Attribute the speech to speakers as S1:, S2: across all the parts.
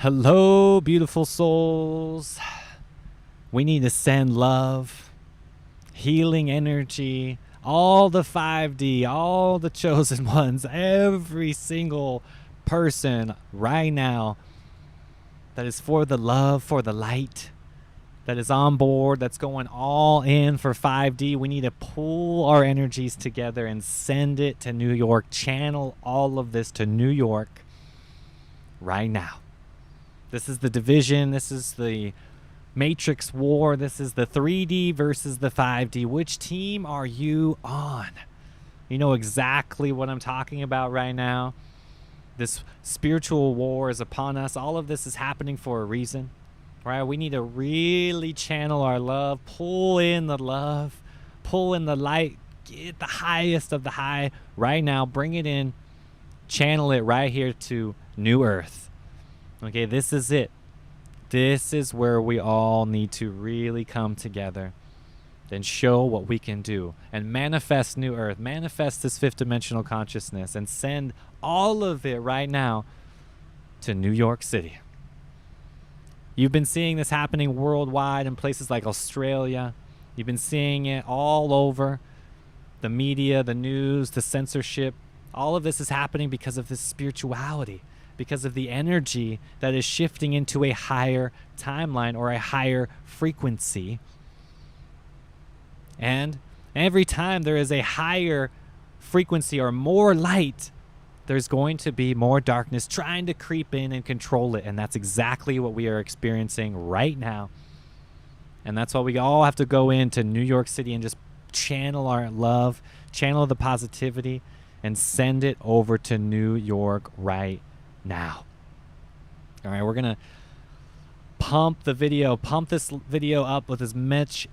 S1: Hello, beautiful souls. We need to send love, healing energy, all the 5D, all the chosen ones, every single person right now that is for the love, for the light, that is on board, that's going all in for 5D. We need to pull our energies together and send it to New York, channel all of this to New York right now. This is the division. This is the Matrix war. This is the 3D versus the 5D. Which team are you on? You know exactly what I'm talking about right now. This spiritual war is upon us. All of this is happening for a reason, right? We need to really channel our love, pull in the love, pull in the light, get the highest of the high right now, bring it in, channel it right here to New Earth. Okay, this is it. This is where we all need to really come together and show what we can do and manifest New Earth, manifest this fifth dimensional consciousness, and send all of it right now to New York City. You've been seeing this happening worldwide in places like Australia. You've been seeing it all over the media, the news, the censorship. All of this is happening because of this spirituality, because of the energy that is shifting into a higher timeline or a higher frequency. And every time there is a higher frequency or more light, there's going to be more darkness trying to creep in and control it. And that's exactly what we are experiencing right now. And that's why we all have to go into New York City and just channel our love, channel the positivity, and send it over to New York right now. All right, we're gonna pump this video up with as much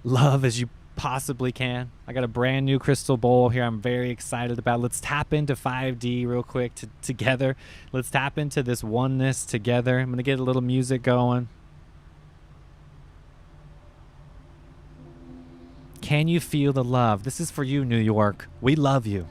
S1: love as you possibly can. I got a brand new crystal bowl here I'm very excited about. Let's tap into 5D real quick together. Let's tap into this oneness together. I'm gonna get a little music going. Can you feel the love? This is for you, New York. We love you.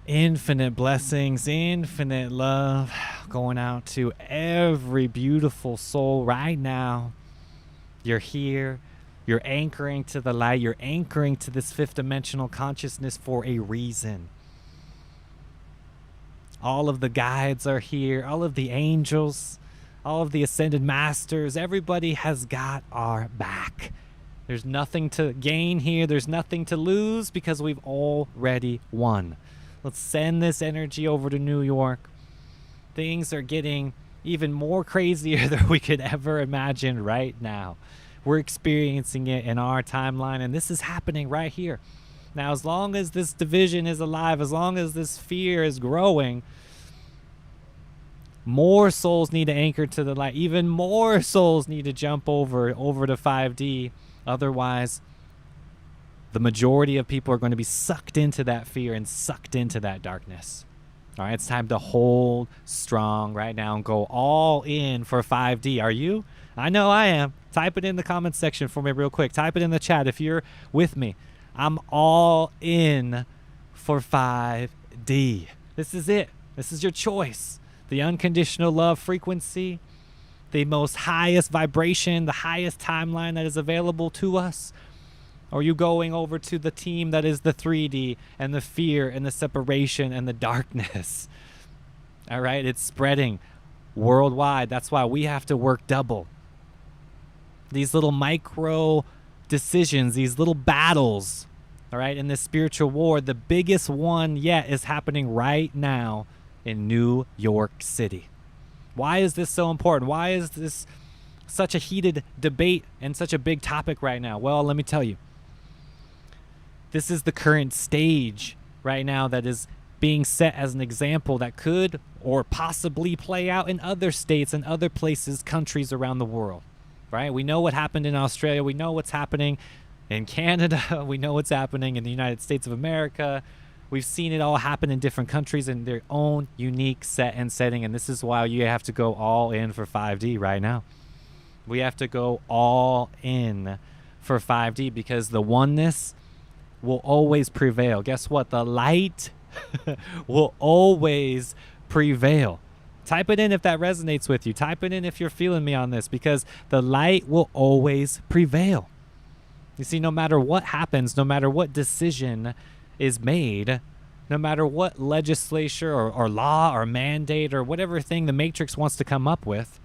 S1: Infinite blessings, infinite love going out to every beautiful soul right now. You're here. You're anchoring to the light. You're anchoring to this fifth dimensional consciousness for a reason. All of the guides are here. All of the angels, all of the ascended masters, everybody has got our back. There's nothing to gain here. There's nothing to lose because we've already won. Let's send this energy over to New York. Things are getting even more crazier than we could ever imagine right now. We're experiencing it in our timeline, and this is happening right here. Now, as long as this division is alive, as long as this fear is growing, more souls need to anchor to the light. Even more souls need to jump over to 5D. Otherwise, the majority of people are going to be sucked into that fear and sucked into that darkness. All right, it's time to hold strong right now and go all in for 5D. Are you? I know I am. Type it in the comments section for me real quick. Type it in the chat if you're with me. I'm all in for 5D. This is it. This is your choice. The unconditional love frequency, the most highest vibration, the highest timeline that is available to us. Or are you going over to the team that is the 3D and the fear and the separation and the darkness? All right, it's spreading worldwide. That's why we have to work double. These little micro decisions, these little battles, all right, in this spiritual war, the biggest one yet is happening right now in New York City. Why is this so important? Why is this such a heated debate and such a big topic right now? Well, let me tell you. This is the current stage right now that is being set as an example that could or possibly play out in other states and other places, countries around the world, right? We know what happened in Australia. We know what's happening in Canada. We know what's happening in the United States of America. We've seen it all happen in different countries in their own unique set and setting, and this is why you have to go all in for 5D right now. We have to go all in for 5D because the oneness will always prevail. Guess what? The light will always prevail. Type it in if that resonates with you. Type it in if you're feeling me on this, because the light will always prevail. You see, no matter what happens, no matter what decision is made, no matter what legislature or law or mandate or whatever thing the Matrix wants to come up with,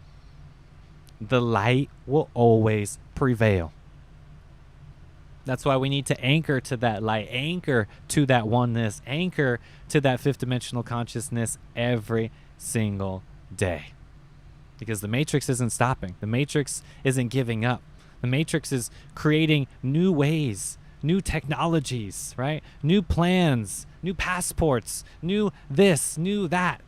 S1: the light will always prevail. That's why we need to anchor to that light, anchor to that oneness, anchor to that fifth dimensional consciousness every single day. Because the Matrix isn't stopping. The Matrix isn't giving up. The Matrix is creating new ways, new technologies, right? New plans, new passports, new this, new that.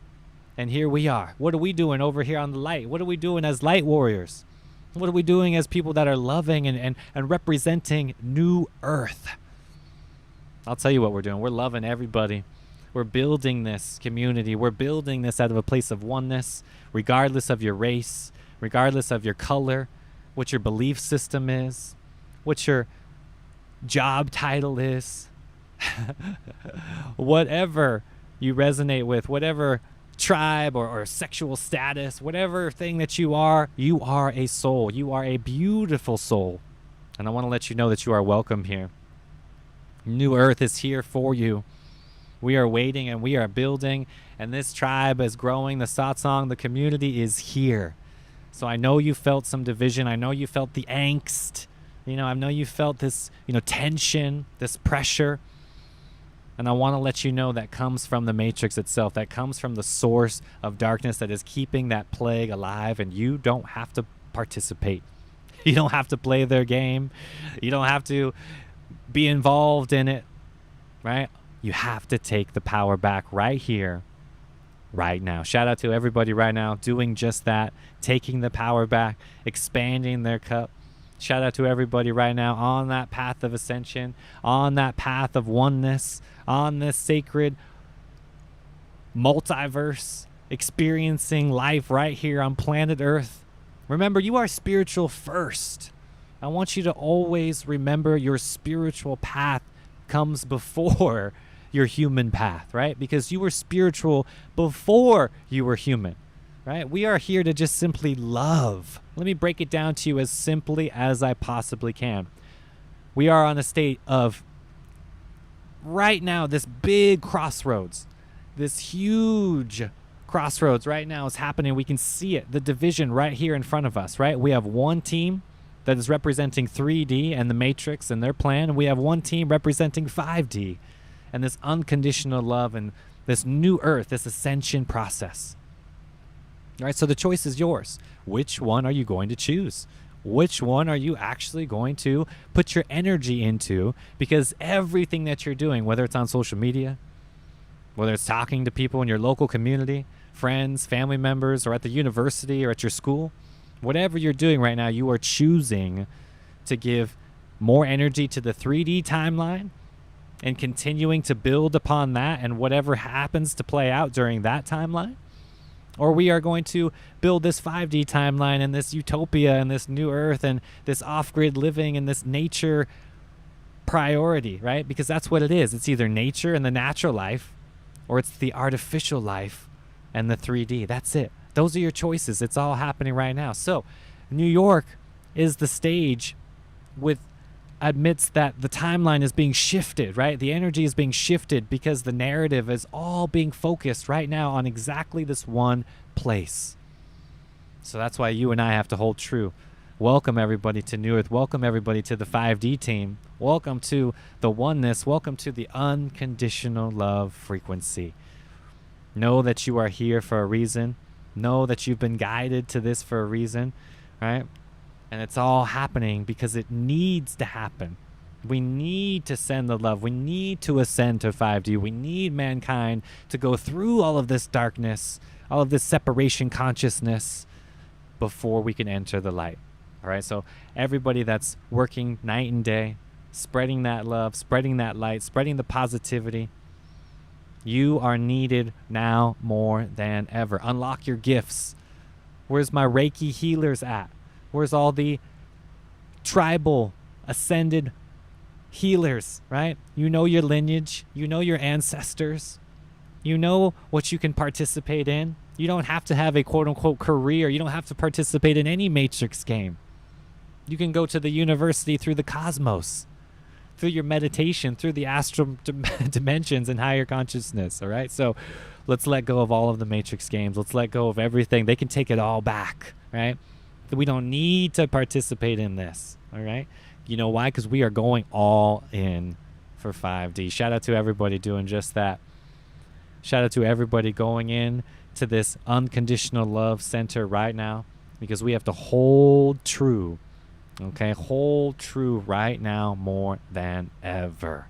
S1: And here we are. What are we doing over here on the light? What are we doing as light warriors? What are we doing as people that are loving and representing New Earth? I'll tell you what we're doing. We're loving everybody. We're building this community. We're building this out of a place of oneness, regardless of your race, regardless of your color, what your belief system is, what your job title is, whatever you resonate with, whatever tribe or sexual status, whatever thing that you are a soul. You are a beautiful soul. And I want to let you know that you are welcome here. New Earth is here for you. We are waiting and we are building, and this tribe is growing. The satsang, the community is here. So I know you felt some division. I know you felt the angst. I know you felt this, tension, this pressure. And I want to let you know that comes from the Matrix itself. That comes from the source of darkness that is keeping that plague alive. And you don't have to participate. You don't have to play their game. You don't have to be involved in it, right? You have to take the power back right here, right now. Shout out to everybody right now doing just that, taking the power back, expanding their cup. Shout out to everybody right now on that path of ascension, on that path of oneness, on this sacred multiverse, experiencing life right here on planet Earth. Remember, you are spiritual first. I want you to always remember your spiritual path comes before your human path, right? Because you were spiritual before you were human, right? We are here to just simply love. Let me break it down to you as simply as I possibly can. We are on a state of, right now, this big crossroads, this huge crossroads right now is happening. We can see it, the division right here in front of us, right? We have one team that is representing 3D and the Matrix and their plan, and we have one team representing 5D and this unconditional love and this new earth, this ascension process. All right, so the choice is yours. Which one are you going to choose? Which one are you actually going to put your energy into? Because everything that you're doing, whether it's on social media, whether it's talking to people in your local community, friends, family members, or at the university or at your school, whatever you're doing right now, you are choosing to give more energy to the 3D timeline and continuing to build upon that and whatever happens to play out during that timeline. Or we are going to build this 5D timeline and this utopia and this new earth and this off-grid living and this nature priority, right? Because that's what it is. It's either nature and the natural life, or it's the artificial life and the 3D. That's it. Those are your choices. It's all happening right now. So New York is the stage admits that the timeline is being shifted, right? The energy is being shifted because the narrative is all being focused right now on exactly this one place. So that's why you and I have to hold true. Welcome everybody to New Earth. Welcome everybody to the 5D team. Welcome to the oneness. Welcome to the unconditional love frequency. Know that you are here for a reason. Know that you've been guided to this for a reason, right? And it's all happening because it needs to happen. We need to send the love. We need to ascend to 5D. We need mankind to go through all of this darkness, all of this separation consciousness before we can enter the light. All right, so everybody that's working night and day, spreading that love, spreading that light, spreading the positivity, you are needed now more than ever. Unlock your gifts. Where's my Reiki healers at? Where's all the tribal ascended healers, right? You know your lineage. You know your ancestors. You know what you can participate in. You don't have to have a quote-unquote career. You don't have to participate in any Matrix game. You can go to the university through the cosmos, through your meditation, through the astral dimensions and higher consciousness, all right? So let's let go of all of the Matrix games. Let's let go of everything. They can take it all back, right? We don't need to participate in this, all right? You know why? Because we are going all in for 5D. Shout out to everybody doing just that. Shout out to everybody going in to this unconditional love center right now, because we have to hold true, okay? Hold true right now more than ever.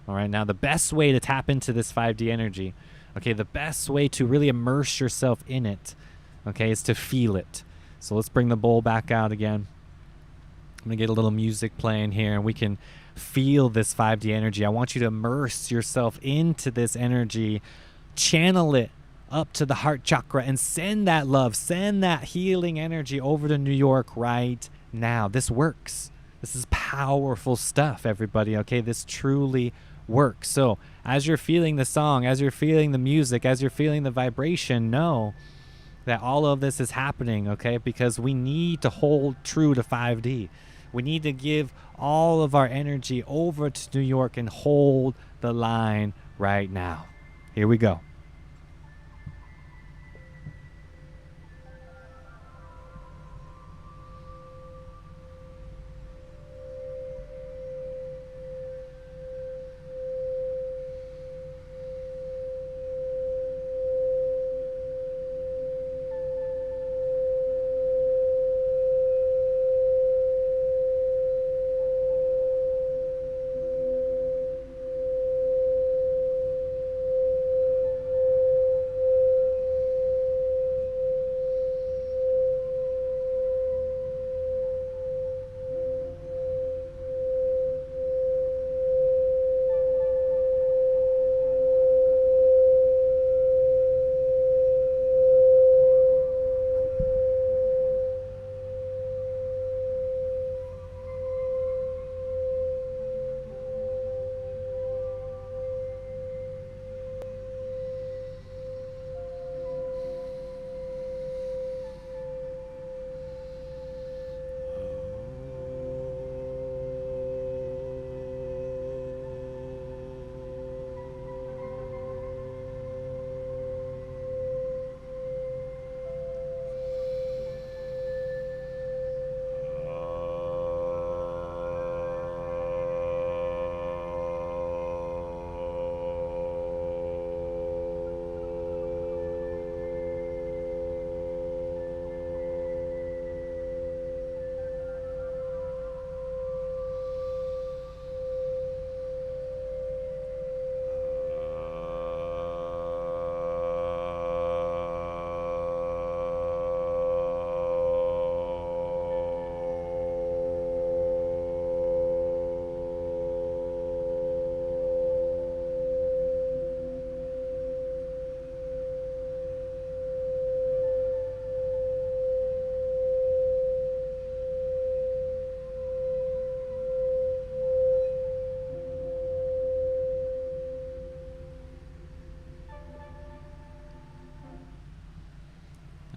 S1: All right, now the best way to tap into this 5D energy, okay, the best way to really immerse yourself in it, okay, is to feel it. So let's bring the bowl back out again. I'm going to get a little music playing here, and we can feel this 5D energy. I want you to immerse yourself into this energy, channel it up to the heart chakra, and send that love, send that healing energy over to New York right now. This works. This is powerful stuff, everybody, okay? This truly works. So as you're feeling the song, as you're feeling the music, as you're feeling the vibration, know that all of this is happening, okay? Because we need to hold true to 5D. We need to give all of our energy over to New York and hold the line right now. Here we go.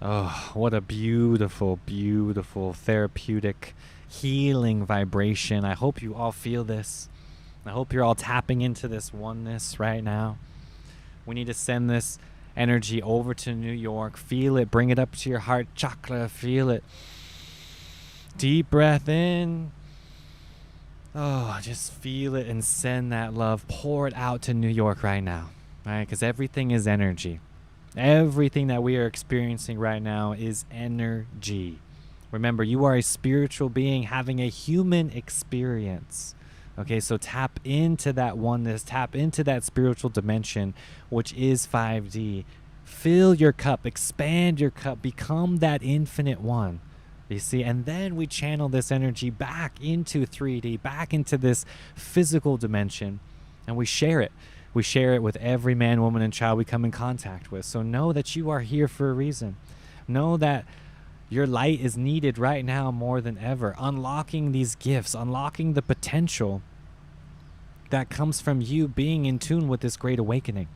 S1: Oh, what a beautiful, beautiful, therapeutic, healing vibration. I hope you all feel this. I hope you're all tapping into this oneness right now. We need to send this energy over to New York. Feel it. Bring it up to your heart chakra. Feel it. Deep breath in. Oh, just feel it and send that love. Pour it out to New York right now. Right? Because everything is energy. Everything that we are experiencing right now is energy. Remember, you are a spiritual being having a human experience. Okay, so tap into that oneness, tap into that spiritual dimension, which is 5D. Fill your cup, expand your cup, become that infinite one. You see, and then we channel this energy back into 3D, back into this physical dimension, and we share it. We share it with every man, woman, and child we come in contact with. So know that you are here for a reason. Know that your light is needed right now more than ever. Unlocking these gifts, unlocking the potential that comes from you being in tune with this great awakening.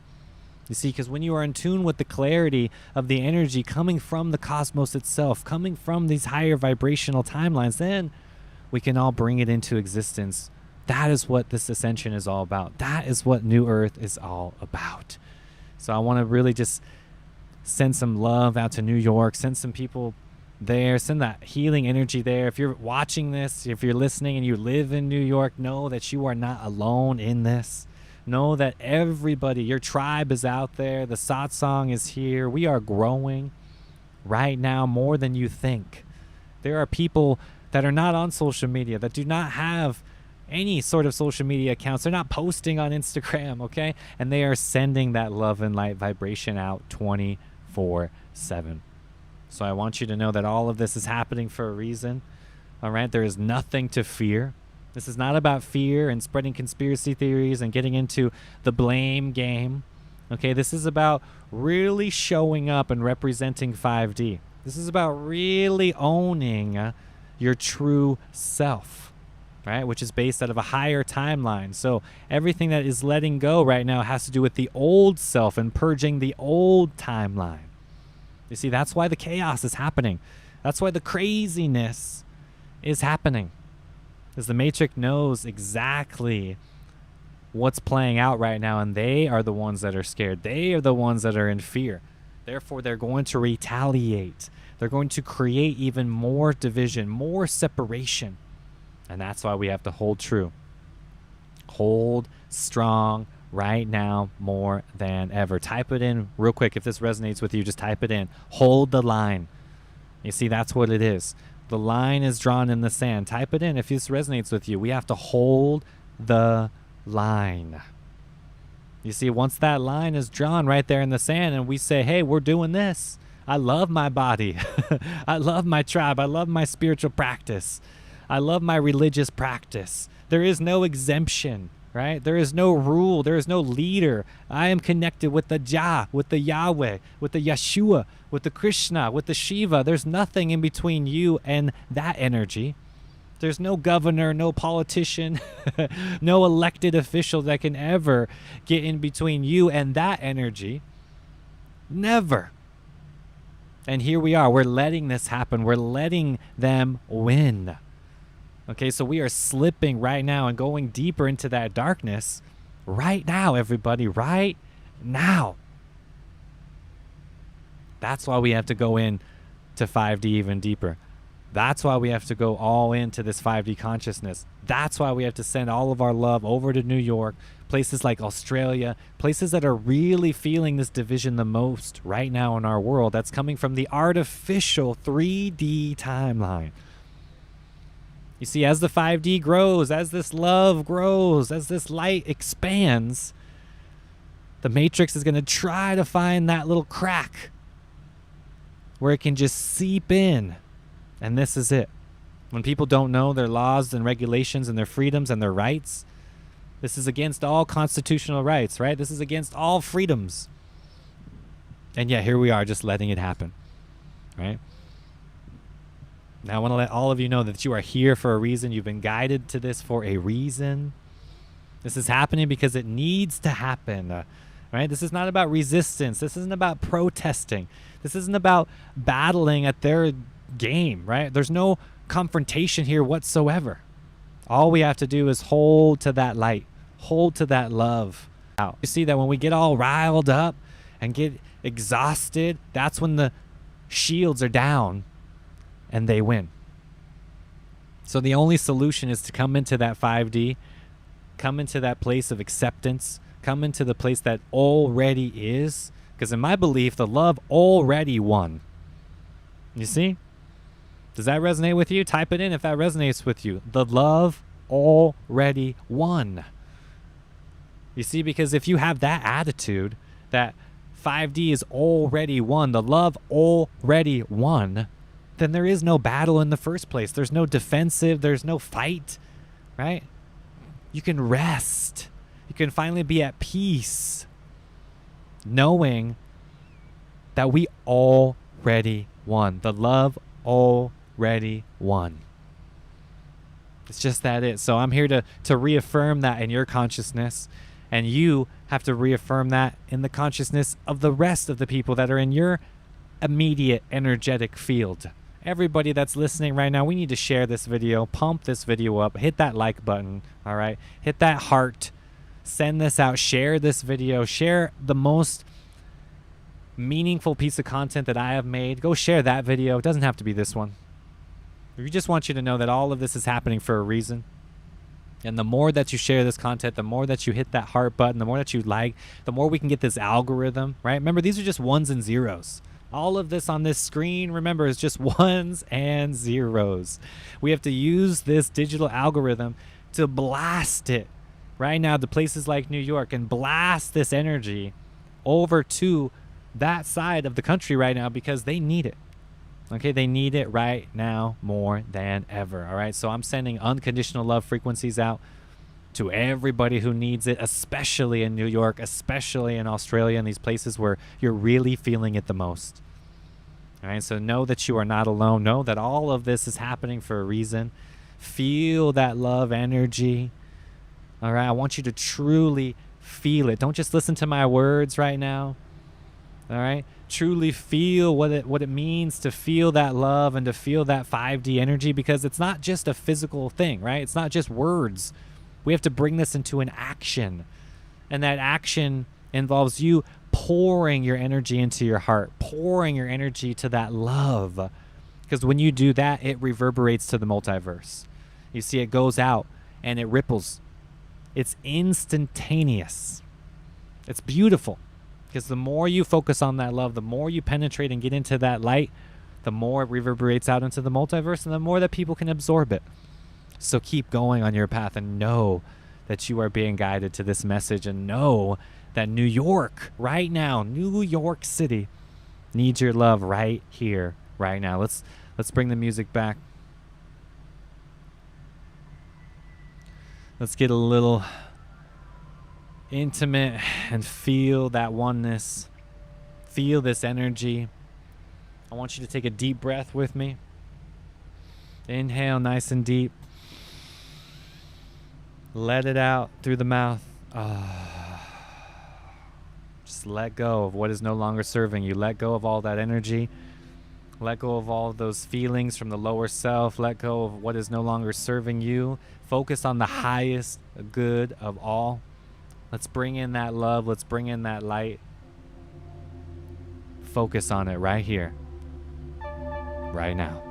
S1: You see, because when you are in tune with the clarity of the energy coming from the cosmos itself, coming from these higher vibrational timelines, then we can all bring it into existence. That is what this ascension is all about. That is what New Earth is all about. So I want to really just send some love out to New York, send some people there, send that healing energy there. If you're watching this, if you're listening and you live in New York, know that you are not alone in this. Know that everybody, your tribe is out there. The satsang is here. We are growing right now more than you think. There are people that are not on social media, that do not have any sort of social media accounts. They're not posting on Instagram, okay? And they are sending that love and light vibration out 24/7. So I want you to know that all of this is happening for a reason. All right? There is nothing to fear. This is not about fear and spreading conspiracy theories and getting into the blame game. Okay? This is about really showing up and representing 5D. This is about really owning your true self, right? Which is based out of a higher timeline. So everything that is letting go right now has to do with the old self and purging the old timeline. You see, that's why the chaos is happening. That's why the craziness is happening. Because the Matrix knows exactly what's playing out right now, and they are the ones that are scared. They are the ones that are in fear. Therefore, they're going to retaliate. They're going to create even more division, more separation. And that's why we have to hold true. Hold strong right now more than ever. Type it in real quick. If this resonates with you, just type it in. Hold the line. You see, that's what it is. The line is drawn in the sand. Type it in if this resonates with you. We have to hold the line. You see, once that line is drawn right there in the sand and we say, hey, we're doing this. I love my body. I love my tribe. I love my spiritual practice. I love my religious practice. There is no exemption, right? There is no rule. There is no leader. I am connected with the Jah, with the Yahweh, with the Yeshua, with the Krishna, with the Shiva. There's nothing in between you and that energy. There's no governor, no politician, no elected official that can ever get in between you and that energy. Never. And here we are. We're letting this happen. We're letting them win. Okay, so we are slipping right now and going deeper into that darkness right now, everybody, right now. That's why we have to go in to 5D even deeper. That's why we have to go all into this 5D consciousness. That's why we have to send all of our love over to New York, places like Australia, places that are really feeling this division the most right now in our world. That's coming from the artificial 3D timeline. You see, as the 5D grows, as this love grows, as this light expands, the Matrix is going to try to find that little crack where it can just seep in. And this is it. When people don't know their laws and regulations and their freedoms and their rights, this is against all constitutional rights, right? This is against all freedoms. And yet here we are just letting it happen, right? Now I want to let all of you know that you are here for a reason. You've been guided to this for a reason. This is happening because it needs to happen, right? This is not about resistance. This isn't about protesting. This isn't about battling at their game, right? There's no confrontation here whatsoever. All we have to do is hold to that light, hold to that love. You see that when we get all riled up and get exhausted, that's when the shields are down and they win. So the only solution is to come into that 5D, come into that place of acceptance, come into the place that already is. Because in my belief, the love already won. You see? Does that resonate with you? Type it in if that resonates with you. The love already won. You see, because if you have that attitude, that 5D is already won, the love already won, then there is no battle in the first place. There's no defensive, there's no fight, right? You can rest. You can finally be at peace, knowing that we already won. The love already won. It's just that it. So I'm here to reaffirm that in your consciousness, and you have to reaffirm that in the consciousness of the rest of the people that are in your immediate energetic field. Everybody that's listening right now, we need to share this video, pump this video up, hit that like button, all right? Hit that heart, send this out, share this video, share the most meaningful piece of content that I have made. Go share that video. It doesn't have to be this one. We just want you to know that all of this is happening for a reason. And the more that you share this content, the more that you hit that heart button, the more that you like, the more we can get this algorithm, right? Remember, these are just ones and zeros. All of this on this screen, remember, is just ones and zeros. We have to use this digital algorithm to blast it right now to places like New York and blast this energy over to that side of the country right now because they need it. Okay, they need it right now more than ever. All right, so I'm sending unconditional love frequencies out to everybody who needs it, especially in New York, especially in Australia, and these places where you're really feeling it the most. All right, so know that you are not alone. Know that all of this is happening for a reason. Feel that love energy. All right, I want you to truly feel it. Don't just listen to my words right now. All right, truly feel what it means to feel that love and to feel that 5D energy, because it's not just a physical thing, right? It's not just words. We have to bring this into an action, and that action involves you pouring your energy into your heart, pouring your energy to that love, because when you do that, it reverberates to the multiverse. You see, it goes out and it ripples. It's instantaneous. It's beautiful. Because the more you focus on that love, the more you penetrate and get into that light, the more it reverberates out into the multiverse, and the more that people can absorb it. So keep going on your path and know that you are being guided to this message, and know that New York right now, New York City, needs your love right here, right now. Let's bring the music back. Let's get a little intimate and feel that oneness. Feel this energy. I want you to take a deep breath with me. Inhale nice and deep. Let it out through the mouth. Just let go of what is no longer serving you. Let go of all that energy. Let go of all those feelings from the lower self. Let go of what is no longer serving you. Focus on the highest good of all. Let's bring in that love. Let's bring in that light. Focus on it right here, right now.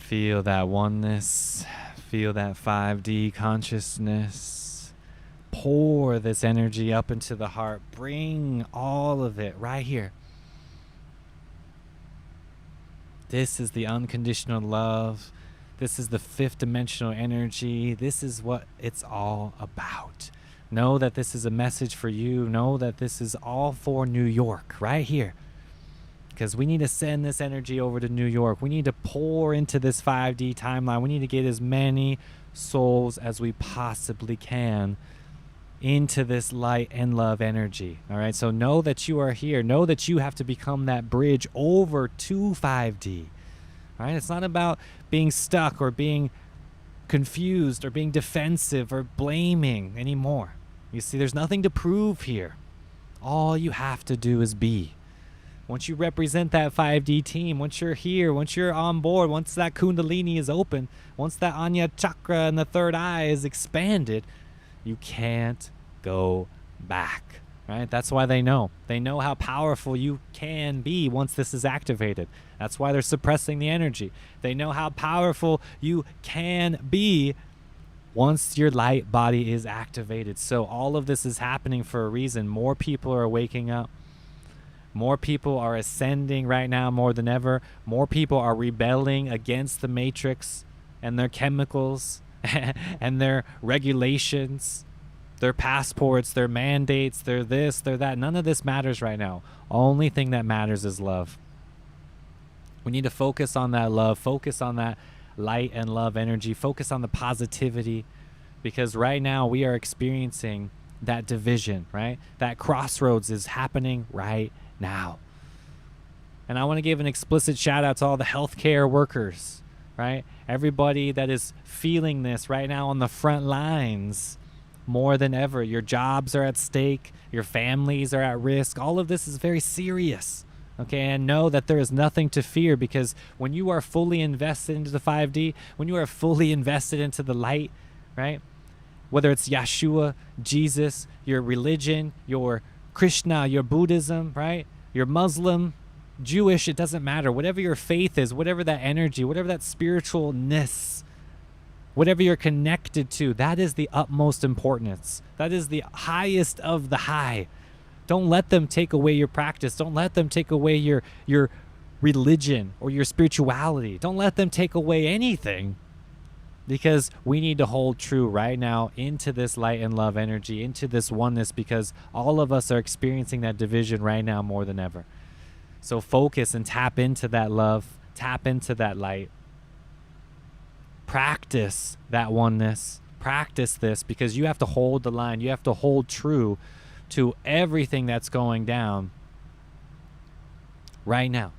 S1: Feel that oneness. Feel that 5D consciousness. Pour this energy up into the heart. Bring all of it right here. This is the unconditional love. This is the fifth dimensional energy. This is what it's all about. Know that this is a message for you. Know that this is all for New York right here. Because we need to send this energy over to New York. We need to pour into this 5D timeline. We need to get as many souls as we possibly can into this light and love energy. All right, so know that you are here. Know that you have to become that bridge over to 5D. All right, it's not about being stuck or being confused or being defensive or blaming anymore. You see, there's nothing to prove here. All you have to do is be. Once you represent that 5D team, once you're here, once you're on board, once that Kundalini is open, once that Anya chakra and the third eye is expanded, you can't go back, right? That's why they know. They know how powerful you can be once this is activated. That's why they're suppressing the energy. They know how powerful you can be once your light body is activated. So all of this is happening for a reason. More people are waking up. More people are ascending right now more than ever. More people are rebelling against the matrix and their chemicals and their regulations, their passports, their mandates, their this, their that. None of this matters right now. Only thing that matters is love. We need to focus on that love, focus on that light and love energy, focus on the positivity, because right now we are experiencing that division, right? That crossroads is happening right now. And I want to give an explicit shout out to all the healthcare workers, right? Everybody that is feeling this right now on the front lines more than ever. Your jobs are at stake. Your families are at risk. All of this is very serious. Okay, and know that there is nothing to fear, because when you are fully invested into the 5D, when you are fully invested into the light, right? Whether it's Yeshua, Jesus, your religion, your Krishna, your Buddhism, right? Your Muslim, Jewish, it doesn't matter. Whatever your faith is, whatever that energy, whatever that spiritualness, whatever you're connected to, that is the utmost importance. That is the highest of the high. Don't let them take away your practice. Don't let them take away your religion or your spirituality. Don't let them take away anything, because we need to hold true right now into this light and love energy, into this oneness, because all of us are experiencing that division right now more than ever. So focus and tap into that love, tap into that light. Practice that oneness. Practice this, because you have to hold the line. You have to hold true to everything that's going down right now.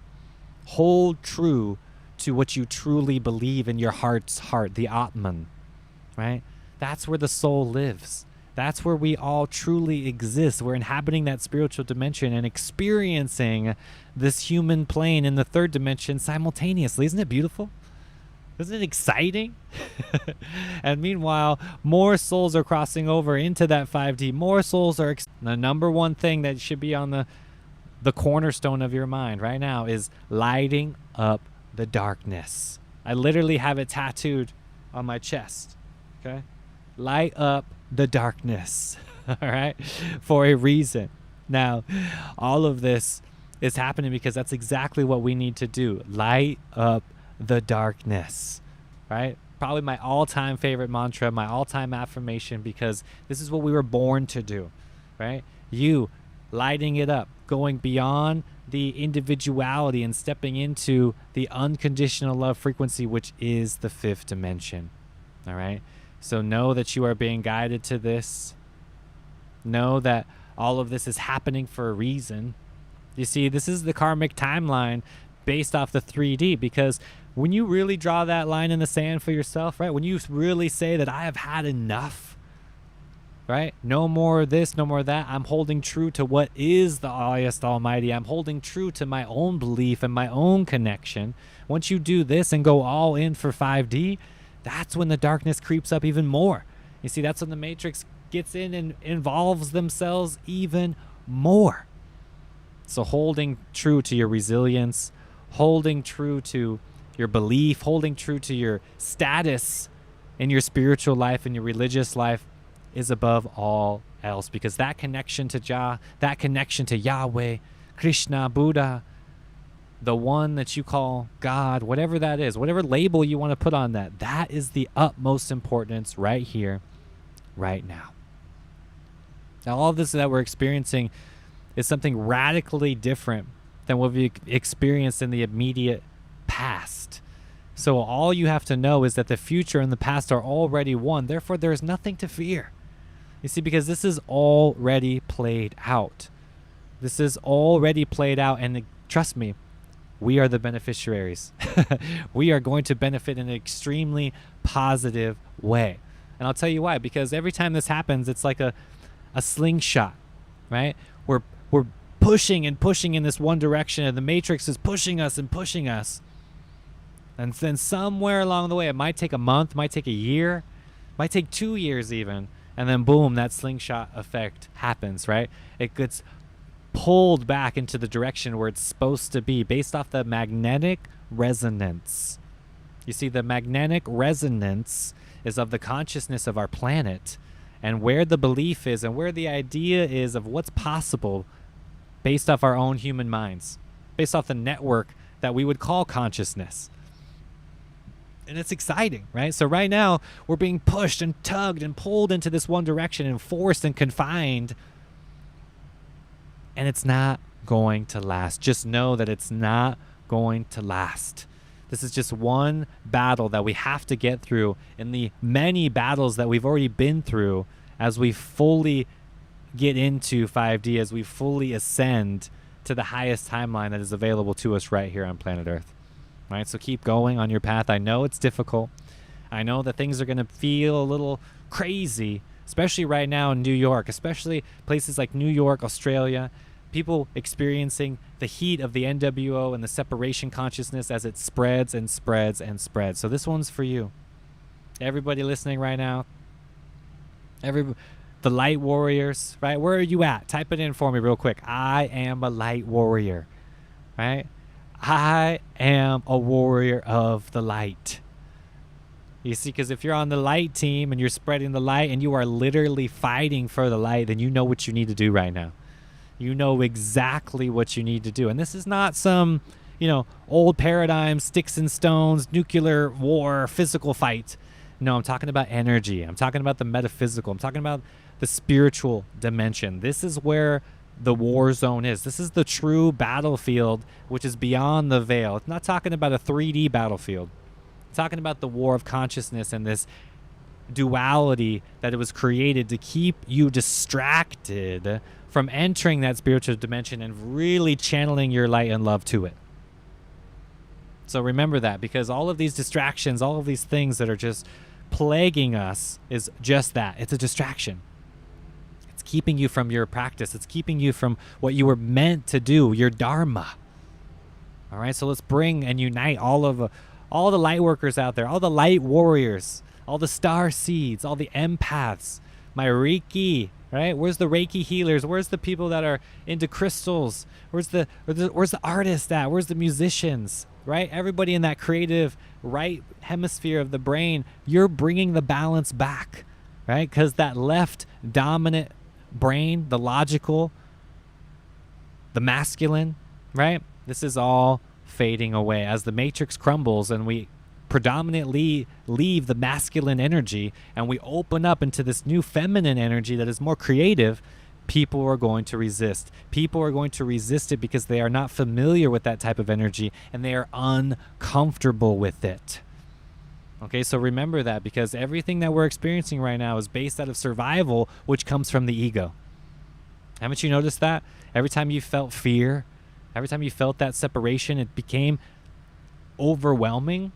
S1: Hold true to what you truly believe in your heart's heart, the Atman, right? That's where the soul lives. That's where we all truly exist. We're inhabiting that spiritual dimension and experiencing this human plane in the third dimension simultaneously. Isn't it beautiful? Isn't it exciting? And meanwhile, more souls are crossing over into that 5D. More souls are... The number one thing that should be on the cornerstone of your mind right now is lighting up the darkness. I literally have it tattooed on my chest. Okay? Light up the darkness. All right? For a reason. Now, all of this is happening because that's exactly what we need to do. Light up the darkness, right? Probably my all-time favorite mantra, my all-time affirmation, because this is what we were born to do, right? You lighting it up, going beyond the individuality and stepping into the unconditional love frequency, which is the fifth dimension. All right? So know that you are being guided to this. Know that all of this is happening for a reason. You see, this is the karmic timeline based off the 3D, because when you really draw that line in the sand for yourself, right? When you really say that I have had enough, right? No more this, no more that. I'm holding true to what is the highest almighty. I'm holding true to my own belief and my own connection. Once you do this and go all in for 5D, that's when the darkness creeps up even more. You see, that's when the matrix gets in and involves themselves even more. So holding true to your resilience, holding true to your belief, holding true to your status in your spiritual life and your religious life is above all else, because that connection to Jah, that connection to Yahweh, Krishna, Buddha, the one that you call God, whatever that is, whatever label you want to put on that, that is the utmost importance right here, right now. Now, all of this that we're experiencing is something radically different than what we experienced in the immediate past. So all you have to know is that the future and the past are already one. Therefore, there is nothing to fear. You see, because this is already played out. This is already played out, and trust me, we are the beneficiaries. We are going to benefit in an extremely positive way. And I'll tell you why. Because every time this happens, it's like a slingshot, right? We're pushing and pushing in this one direction, and the matrix is pushing us and pushing us. And then somewhere along the way, it might take a month, might take a year, might take 2 years even, and then boom, that slingshot effect happens, right? It gets pulled back into the direction where it's supposed to be based off the magnetic resonance. You see, the magnetic resonance is of the consciousness of our planet, and where the belief is and where the idea is of what's possible based off our own human minds, based off the network that we would call consciousness. And it's exciting, right? So right now, we're being pushed and tugged and pulled into this one direction and forced and confined. And it's not going to last. Just know that it's not going to last. This is just one battle that we have to get through in the many battles that we've already been through as we fully get into 5D, as we fully ascend to the highest timeline that is available to us right here on planet Earth. All right, so keep going on your path. I know it's difficult. I know that things are going to feel a little crazy, especially right now in New York, especially places like New York, Australia, people experiencing the heat of the NWO and the separation consciousness as it spreads and spreads and spreads. So this one's for you. Everybody listening right now, the light warriors, right? Where are you at? Type it in for me real quick. I am a light warrior, right? I am a warrior of the light. You see, because if you're on the light team and you're spreading the light and you are literally fighting for the light, then you know what you need to do right now. You know exactly what you need to do. And this is not some, old paradigm, sticks and stones, nuclear war, physical fight. No, I'm talking about energy. I'm talking about the metaphysical. I'm talking about the spiritual dimension. This is where the war zone is. This is the true battlefield, which is beyond the veil. It's not talking about a 3D battlefield. It's talking about the war of consciousness and this duality that it was created to keep you distracted from entering that spiritual dimension and really channeling your light and love to it. So remember that, because all of these distractions, all of these things that are just plaguing us is just that. It's a distraction. Keeping you from your practice. It's keeping you from what you were meant to do, your dharma. All right, so let's bring and unite all the light workers out there, all the light warriors, all the star seeds, all the empaths, my Reiki, right? Where's the Reiki healers? Where's the people that are into crystals? Where's the artists at? Where's the musicians, right? Everybody in that creative right hemisphere of the brain, you're bringing the balance back, right? Because that left dominant brain, the logical, the masculine, right? This is all fading away as the matrix crumbles and we predominantly leave the masculine energy and we open up into this new feminine energy that is more creative. People are going to resist. People are going to resist it because they are not familiar with that type of energy and they are uncomfortable with it. Okay, so remember that, because everything that we're experiencing right now is based out of survival, which comes from the ego. Haven't you noticed that? Every time you felt fear, every time you felt that separation, it became overwhelming.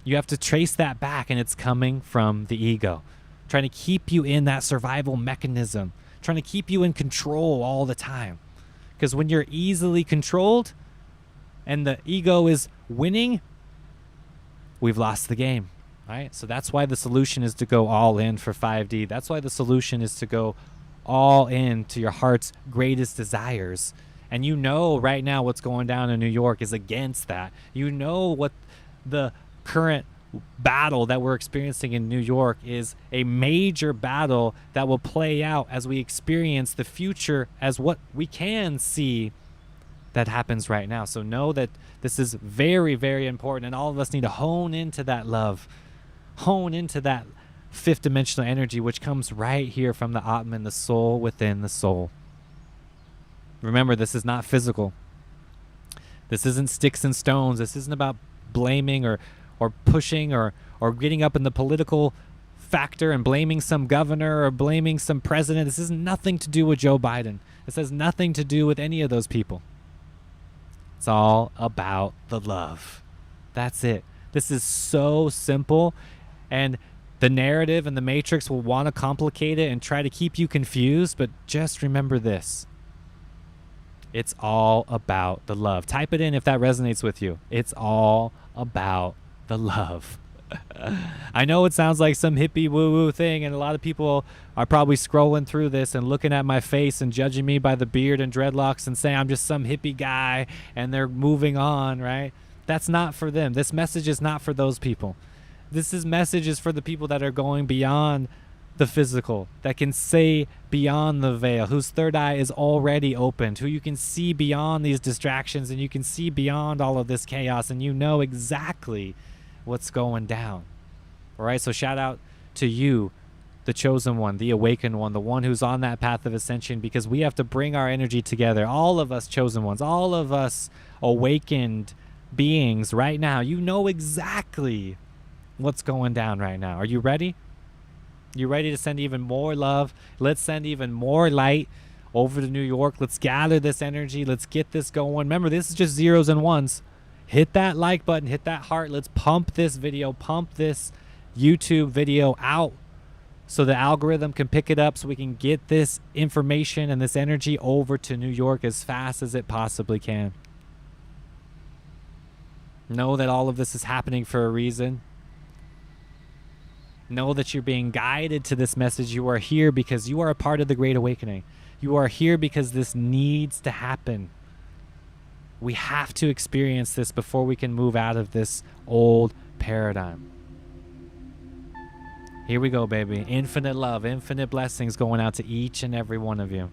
S1: You have to trace that back, and it's coming from the ego, trying to keep you in that survival mechanism, trying to keep you in control all the time. Because when you're easily controlled and the ego is winning, we've lost the game, right? So that's why the solution is to go all in for 5D. That's why the solution is to go all in to your heart's greatest desires. And right now what's going down in New York is against that. You know what the current battle that we're experiencing in New York is a major battle that will play out as we experience the future as what we can see that happens right now. So know that this is very, very important, and all of us need to hone into that love, hone into that fifth dimensional energy, which comes right here from the Atman, the soul within the soul. Remember, this is not physical. This isn't sticks and stones. This isn't about blaming or pushing or getting up in the political factor and blaming some governor or blaming some president. This has nothing to do with Joe Biden. This has nothing to do with any of those people. It's all about the love. That's it. This is so simple, and the narrative and the matrix will want to complicate it and try to keep you confused, but just remember this. It's all about the love. Type it in if that resonates with you. It's all about the love. I know it sounds like some hippie woo-woo thing, and a lot of people are probably scrolling through this and looking at my face and judging me by the beard and dreadlocks and saying I'm just some hippie guy, and they're moving on, right? That's not for them. This message is not for those people. Message is for the people that are going beyond the physical, that can see beyond the veil, whose third eye is already opened, who you can see beyond these distractions, and you can see beyond all of this chaos, and you know exactly what's going down. All right, so shout out to you, the chosen one, the awakened one, the one who's on that path of ascension, because we have to bring our energy together. All of us chosen ones, all of us awakened beings right now, you know exactly what's going down right now. Are you ready? You ready to send even more love? Let's send even more light over to New York. Let's gather this energy. Let's get this going. Remember, this is just zeros and ones. Hit that like button, hit that heart. Let's pump this video, pump this YouTube video out so the algorithm can pick it up, so we can get this information and this energy over to New York as fast as it possibly can. Know that all of this is happening for a reason. Know that you're being guided to this message. You are here because you are a part of the Great Awakening. You are here because this needs to happen. We have to experience this before we can move out of this old paradigm. Here we go, baby. Infinite love, infinite blessings going out to each and every one of you.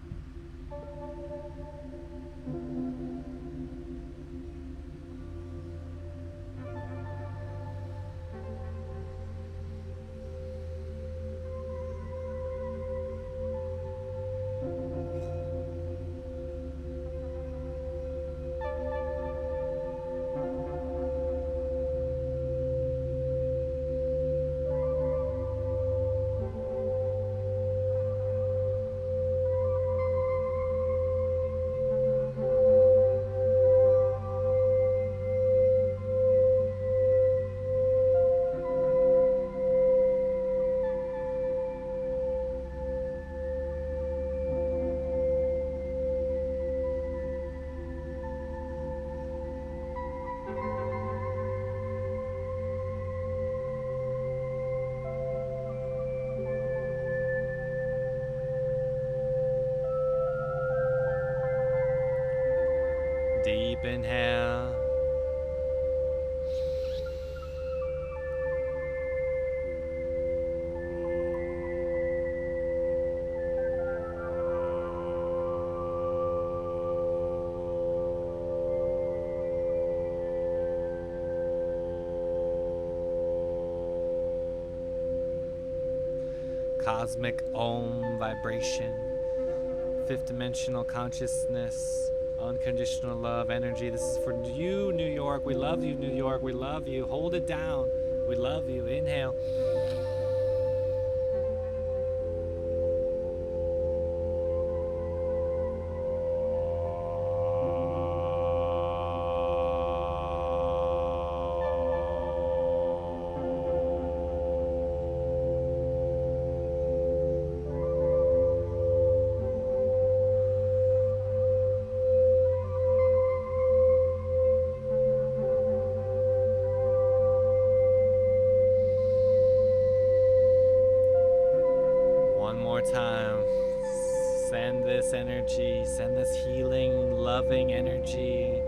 S1: Deep inhale. Cosmic Om vibration, fifth dimensional consciousness, unconditional love energy. This is for you, New York. We love you, New York. We love you. Hold it down. We love you. Inhale. One more time. Send this energy, send this healing, loving energy.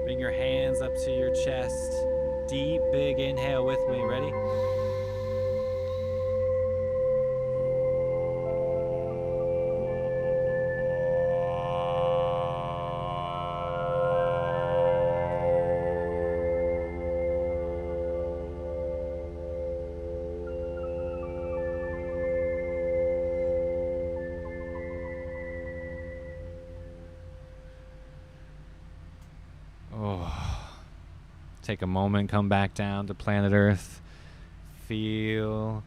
S1: Bring your hands up to your chest. Deep, big inhale with me. Ready? Oh. Take a moment, come back down to planet Earth. Feel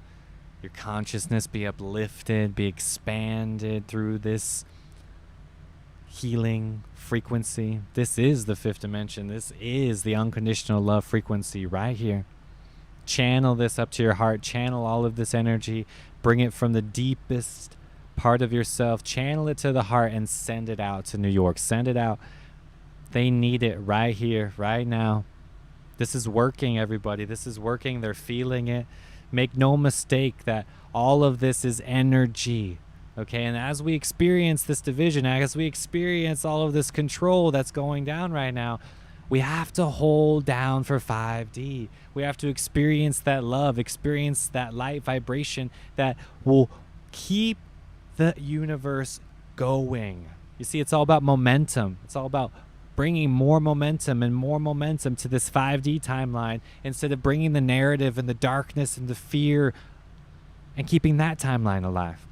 S1: your consciousness be uplifted, be expanded through this healing frequency. This is the fifth dimension. This is the unconditional love frequency right here. Channel this up to your heart. Channel all of this energy. Bring it from the deepest part of yourself. Channel it to the heart and send it out to New York. Send it out. They need it right here, right now. This is working, everybody. This is working. They're feeling it. Make no mistake that all of this is energy. Okay, and as we experience this division, as we experience all of this control that's going down right now, we have to hold down for 5D. We have to experience that love, experience that light vibration that will keep the universe going. You see, it's all about momentum. It's all about bringing more momentum to this 5D timeline instead of bringing the narrative and the darkness and the fear and keeping that timeline alive.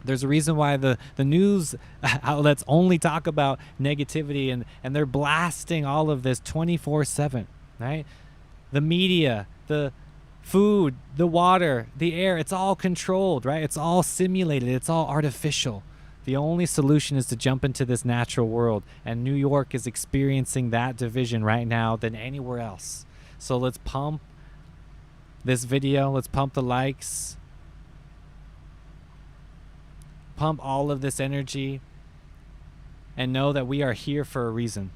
S1: There's a reason why the news outlets only talk about negativity and they're blasting all of this 24/7, right? The media, the food, the water, the air, it's all controlled, right? It's all simulated. It's all artificial. The only solution is to jump into this natural world, and New York is experiencing that division right now than anywhere else. So let's pump this video. Let's pump the likes. Pump all of this energy and know that we are here for a reason.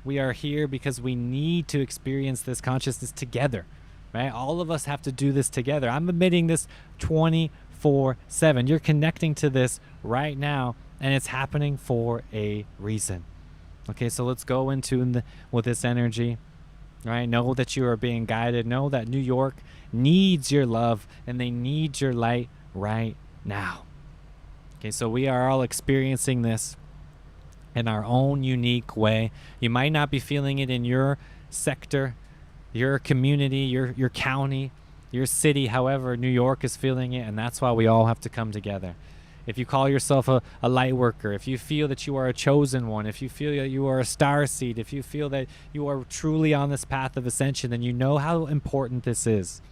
S1: We are here because we need to experience this consciousness together, right? All of us have to do this together. I'm emitting this 24/7. You're connecting to this right now, and it's happening for a reason. Okay, so let's go into with this energy, right? Know that you are being guided. Know that New York needs your love, and they need your light right now. Okay, so we are all experiencing this in our own unique way. You might not be feeling it in your sector, your community, your county, your city. However, New York is feeling it, and that's why we all have to come together. If you call yourself a light worker, if you feel that you are a chosen one, if you feel that you are a star seed, if you feel that you are truly on this path of ascension, then you know how important this is.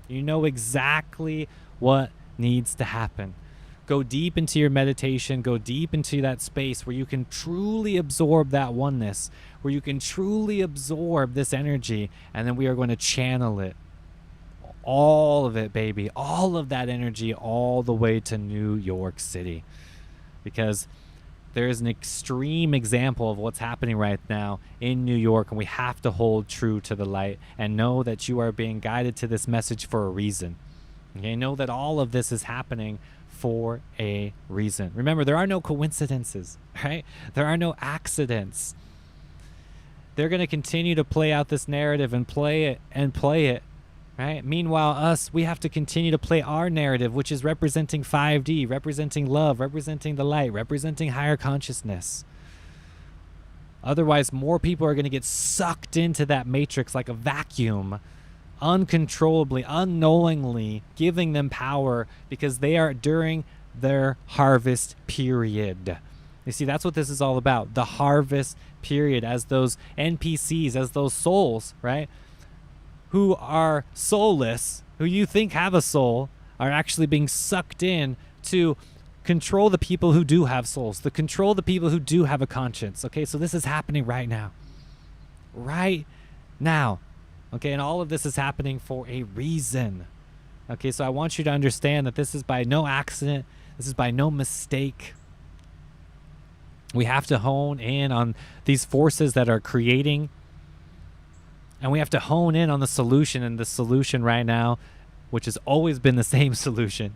S1: You know exactly what needs to happen. Go deep into your meditation. Go deep into that space where you can truly absorb that oneness, where you can truly absorb this energy, and then we are going to channel it. All of it, baby. All of that energy all the way to New York City. Because there is an extreme example of what's happening right now in New York, and we have to hold true to the light and know that you are being guided to this message for a reason. Okay, know that all of this is happening for a reason. Remember, there are no coincidences, right? There are no accidents. They're going to continue to play out this narrative and play it, right? Meanwhile, us, we have to continue to play our narrative, which is representing 5D, representing love, representing the light, representing higher consciousness. Otherwise, more people are going to get sucked into that matrix like a vacuum, uncontrollably, unknowingly giving them power because they are during their harvest period. You see, that's what this is all about. The harvest period, as those NPCs, as those souls, right? Who are soulless, who you think have a soul, are actually being sucked in to control the people who do have souls, to control the people who do have a conscience. Okay, so this is happening right now. Right now. Okay, and all of this is happening for a reason. Okay, so I want you to understand that this is by no accident. This is by no mistake. We have to hone in on these forces that are creating, and we have to hone in on the solution, and the solution right now, which has always been the same solution,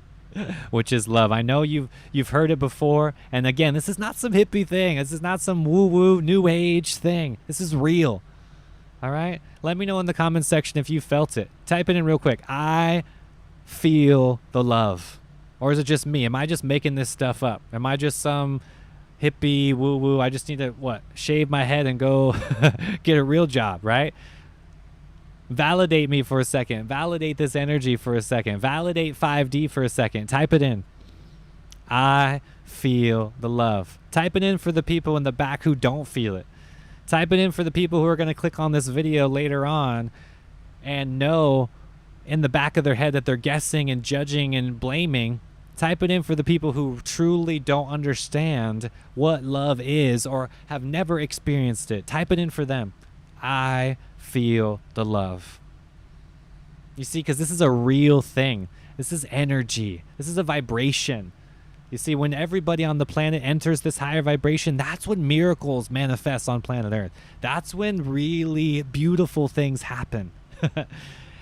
S1: which is love. I know you've heard it before, and again, this is not some hippie thing. This is not some woo-woo new age thing. This is real. All right? Let me know in the comments section if you felt it. Type it in real quick. I feel the love. Or is it just me? Am I just making this stuff up? Am I just some hippie woo-woo? I just need to, shave my head and go get a real job, right? Validate me for a second. Validate this energy for a second. Validate 5D for a second. Type it in. I feel the love. Type it in for the people in the back who don't feel it. Type it in for the people who are going to click on this video later on and know in the back of their head that they're guessing and judging and blaming. Type it in for the people who truly don't understand what love is or have never experienced it. Type it in for them. I feel the love. You see, because this is a real thing. This is energy. This is a vibration. You see, when everybody on the planet enters this higher vibration, that's when miracles manifest on planet Earth. That's when really beautiful things happen.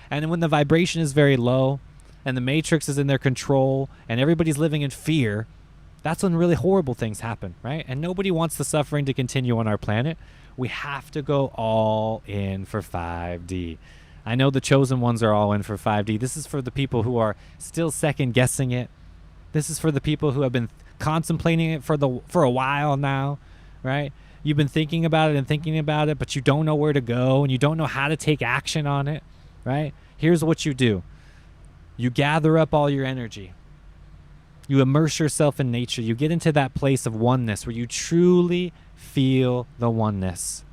S1: And when the vibration is very low and the matrix is in their control and everybody's living in fear, that's when really horrible things happen, right? And nobody wants the suffering to continue on our planet. We have to go all in for 5D. I know the chosen ones are all in for 5D. This is for the people who are still second guessing it. This is for the people who have been contemplating it for a while now, right? You've been thinking about it, but you don't know where to go and you don't know how to take action on it, right? Here's what you do. You gather up all your energy. You immerse yourself in nature. You get into that place of oneness where you truly feel the oneness.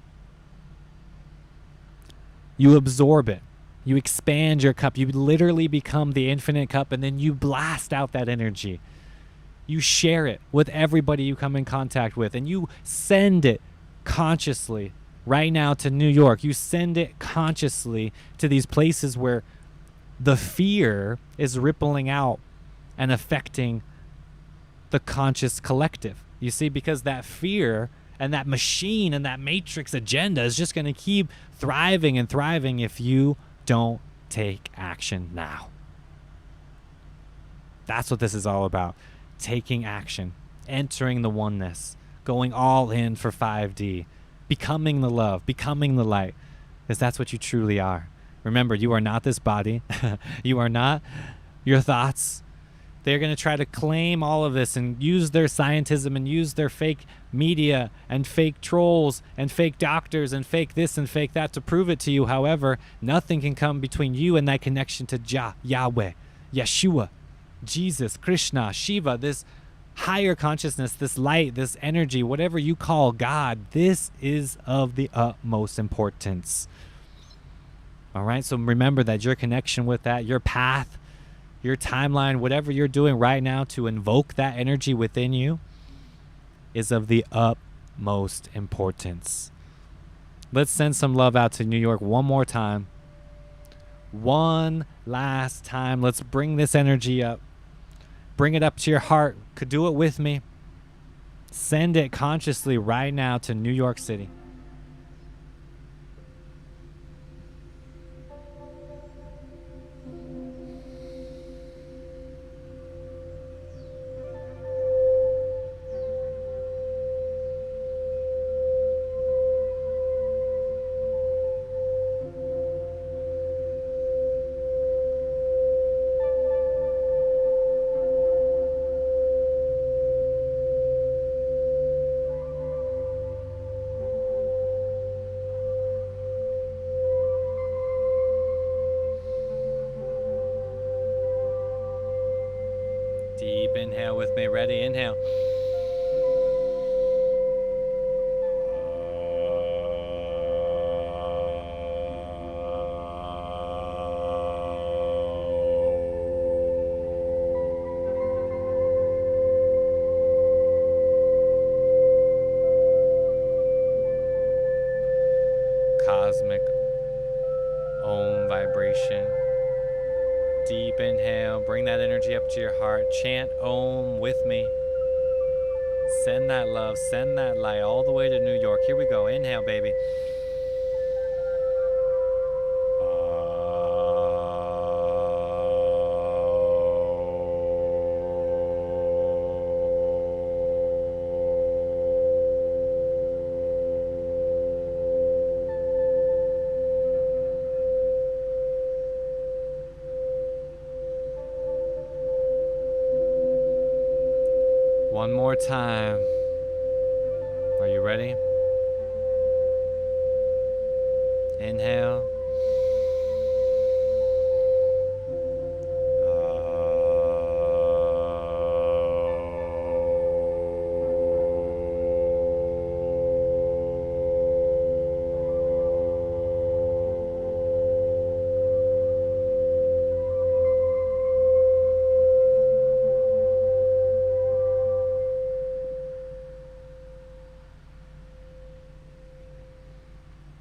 S1: You absorb it. You expand your cup. You literally become the infinite cup, and then you blast out that energy. You share it with everybody you come in contact with, and you send it consciously right now to New York. You send it consciously to these places where the fear is rippling out and affecting the conscious collective. You see, because that fear and that machine and that matrix agenda is just going to keep thriving and thriving if you don't take action now. That's what this is all about. Taking action, entering the oneness, going all in for 5D, becoming the love, becoming the light, because that's what you truly are. Remember, you are not this body. You are not your thoughts. They're going to try to claim all of this and use their scientism and use their fake media and fake trolls and fake doctors and fake this and fake that to prove it to you. However, nothing can come between you and that connection to Yahweh, Yeshua, Jesus, Krishna, Shiva, this higher consciousness, this light, this energy, whatever you call God. This is of the utmost importance. All right, so remember that your connection with that, your path, your timeline, whatever you're doing right now to invoke that energy within you is of the utmost importance. Let's send some love out to New York one more time. One last time. Let's bring this energy up. Bring it up to your heart. Could do it with me. Send it consciously right now to New York City. Deep inhale with me. Ready? Inhale. Cosmic Om vibration. Deep inhale, bring that energy up to your heart. Chant Om with me. Send that love, send that light all the way to New York. Here we go. Inhale, baby. One more time. Are you ready? Inhale.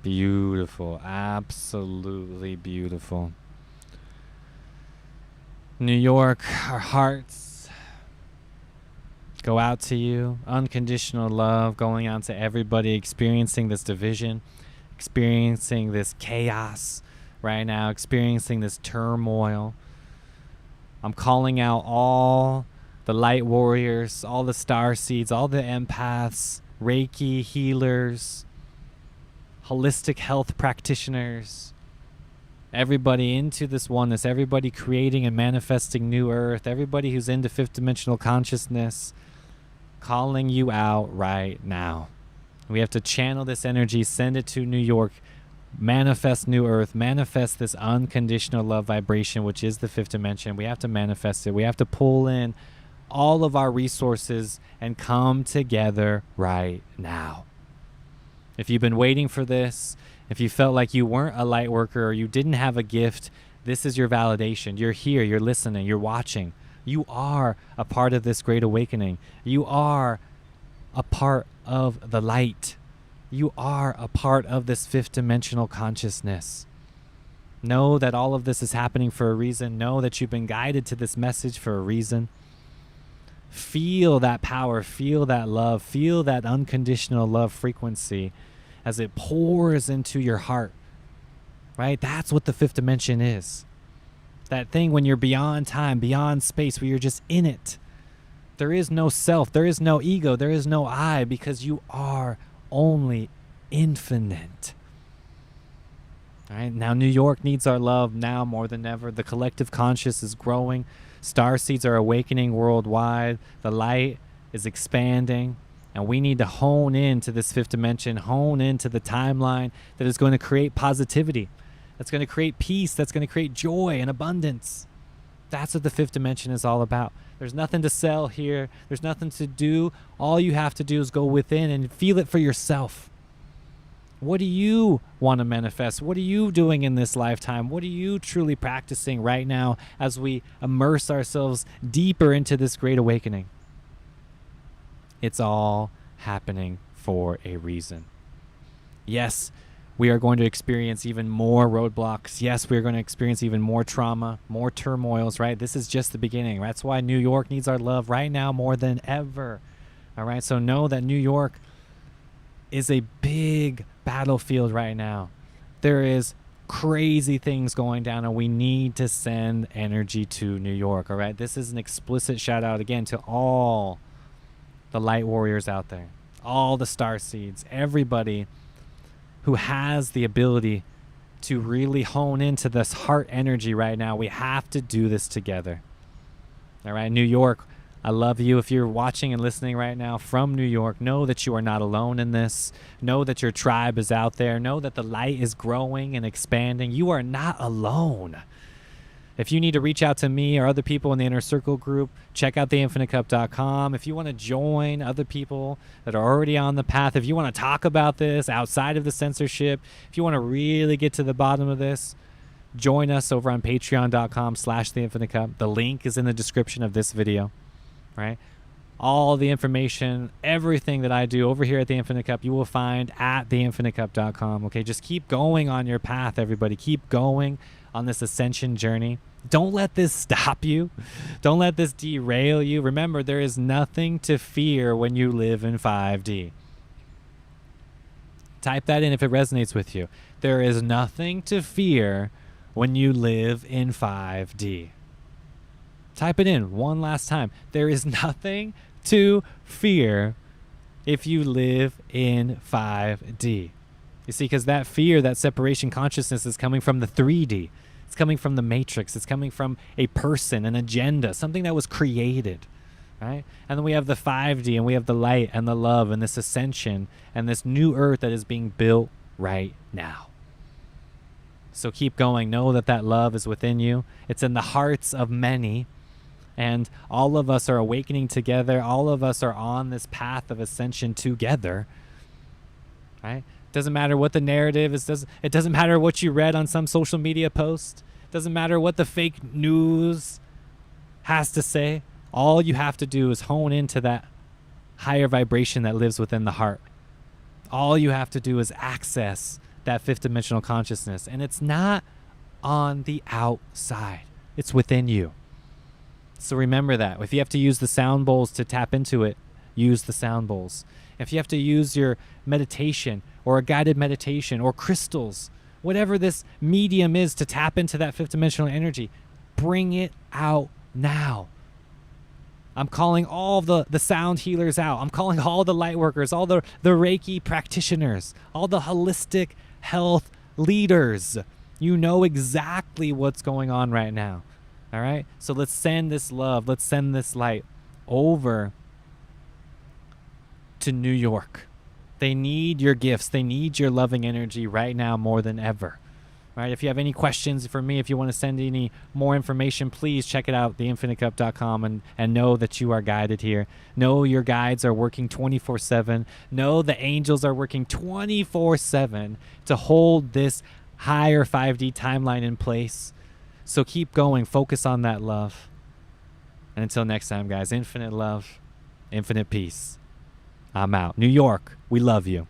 S1: Beautiful. Absolutely beautiful. New York, our hearts go out to you. Unconditional love going out to everybody experiencing this division, experiencing this chaos right now, experiencing this turmoil. I'm calling out all the light warriors, all the star seeds, all the empaths, Reiki healers, holistic health practitioners, everybody into this oneness, everybody creating and manifesting new earth, everybody who's into fifth dimensional consciousness, calling you out right now. We have to channel this energy, send it to New York, manifest new earth, manifest this unconditional love vibration, which is the fifth dimension. We have to manifest it. We have to pull in all of our resources and come together right now. If you've been waiting for this, if you felt like you weren't a light worker or you didn't have a gift, this is your validation. You're here, you're listening, you're watching. You are a part of this great awakening. You are a part of the light. You are a part of this fifth dimensional consciousness. Know that all of this is happening for a reason. Know that you've been guided to this message for a reason. Feel that power, feel that love, feel that unconditional love frequency as it pours into your heart, right? That's what the fifth dimension is. That thing when you're beyond time, beyond space, where you're just in it. There is no self, there is no ego, there is no I, because you are only infinite. All right, now New York needs our love now more than ever. The collective conscious is growing. Star seeds are awakening worldwide. The light is expanding. And we need to hone into this fifth dimension, hone into the timeline that is going to create positivity, that's going to create peace, that's going to create joy and abundance. That's what the fifth dimension is all about. There's nothing to sell here. There's nothing to do. All you have to do is go within and feel it for yourself. What do you want to manifest? What are you doing in this lifetime? What are you truly practicing right now as we immerse ourselves deeper into this great awakening? It's all happening for a reason. Yes, we are going to experience even more roadblocks. Yes, we are going to experience even more trauma, more turmoils, right? This is just the beginning. That's why New York needs our love right now more than ever. All right, so know that New York is a big battlefield right now. There is crazy things going down, and we need to send energy to New York. All right, this is an explicit shout out again to all the light warriors out there, all the star seeds, everybody who has the ability to really hone into this heart energy right now. We have to do this together. All right, New York, I love you. If you're watching and listening right now from New York, know that you are not alone in this. Know that your tribe is out there. Know that the light is growing and expanding. You are not alone. If you need to reach out to me or other people in the Inner Circle group, check out theinfinitecup.com. If you want to join other people that are already on the path, if you want to talk about this outside of the censorship, if you want to really get to the bottom of this, join us over on patreon.com/theinfinitecup. The link is in the description of this video. Right? All the information, everything that I do over here at The Infinite Cup, you will find at theinfinitecup.com. Okay, just keep going on your path, everybody. Keep going on this ascension journey. Don't let this stop you. Don't let this derail you. Remember, there is nothing to fear when you live in 5D. Type that in if it resonates with you. There is nothing to fear when you live in 5D. Type it in one last time. There is nothing to fear if you live in 5D. You see, because that fear, that separation consciousness is coming from the 3D. It's coming from the matrix. It's coming from a person, an agenda, something that was created. right? And then we have the 5D, and we have the light and the love and this ascension and this new earth that is being built right now. So keep going. Know that that love is within you. It's in the hearts of many. And all of us are awakening together. All of us are on this path of ascension together. Right? Doesn't matter what the narrative is. It doesn't matter what you read on some social media post. Doesn't matter what the fake news has to say. All you have to do is hone into that higher vibration that lives within the heart. All you have to do is access that fifth dimensional consciousness. And it's not on the outside. It's within you. So remember that. If you have to use the sound bowls to tap into it, use the sound bowls. If you have to use your meditation or a guided meditation or crystals, whatever this medium is to tap into that fifth dimensional energy, bring it out now. I'm calling all the sound healers out. I'm calling all the light workers, all the Reiki practitioners, all the holistic health leaders. You know exactly what's going on right now. All right? So let's send this love. Let's send this light over to New York. They need your gifts. They need your loving energy right now more than ever. Right? If you have any questions for me, if you want to send any more information, please check it out, theinfinitecup.com, and know that you are guided here. Know your guides are working 24/7. Know the angels are working 24/7 to hold this higher 5D timeline in place. So keep going. Focus on that love. And until next time, guys, infinite love, infinite peace. I'm out. New York, we love you.